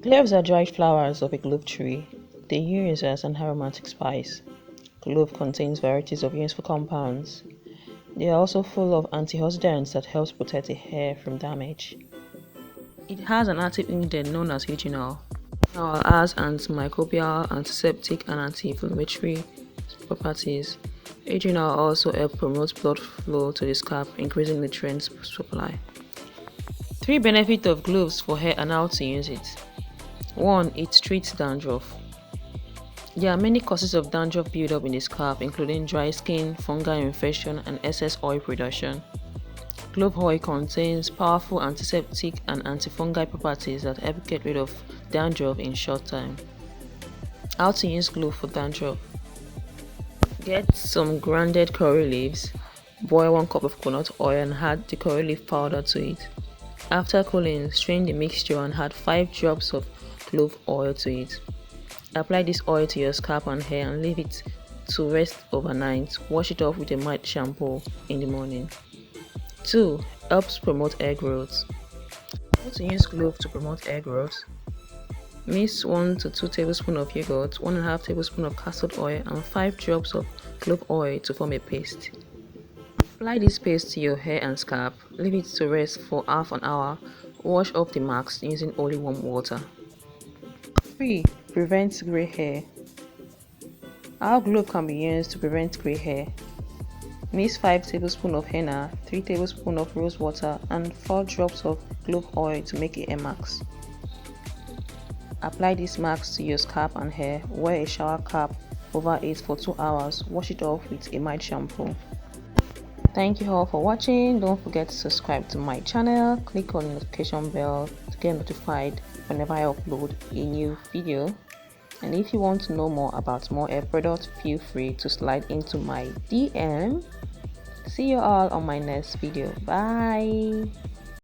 Cloves are dried flowers of a clove tree. They use as an aromatic spice. Clove contains varieties of useful compounds. They are also full of antioxidants that helps protect the hair from damage. It has an active ingredient known as eugenol. Eugenol has antimicrobial, antiseptic, and anti-inflammatory properties. Eugenol also helps promote blood flow to the scalp, increasing nutrient supply. 3 benefits of cloves for hair and how to use it. 1. It treats dandruff. There are many causes of dandruff buildup in the scalp, including dry skin, fungal infection, and excess oil production. Clove oil contains powerful antiseptic and antifungal properties that help get rid of dandruff in short time. How to use clove for dandruff. Get some grounded curry leaves. Boil 1 cup of coconut oil and add the curry leaf powder to it. After cooling, strain the mixture and add 5 drops of clove oil to it. Apply this oil to your scalp and hair and leave it to rest overnight. Wash it off with a mild shampoo in the morning. 2. Helps promote hair growth. How to use clove to promote hair growth. Mix 1 to 2 tablespoons of yogurt, 1.5 tablespoons of castor oil, and 5 drops of clove oil to form a paste. Apply this paste to your hair and scalp. Leave it to rest for half an hour. Wash off the marks using only warm water. 3. Prevents gray hair. How clove can be used to prevent gray hair. Mix 5 tablespoons of henna, 3 tablespoons of rose water, and 4 drops of clove oil to make a hair mask. Apply these masks to your scalp and hair. Wear a shower cap over it for 2 hours. Wash it off with a mild shampoo. Thank you all for watching. Don't forget to subscribe to my channel. Click on the notification bell to get notified whenever I upload a new video. And if you want to know more about more hair products, feel free to slide into my DM. See you all on my next video. Bye.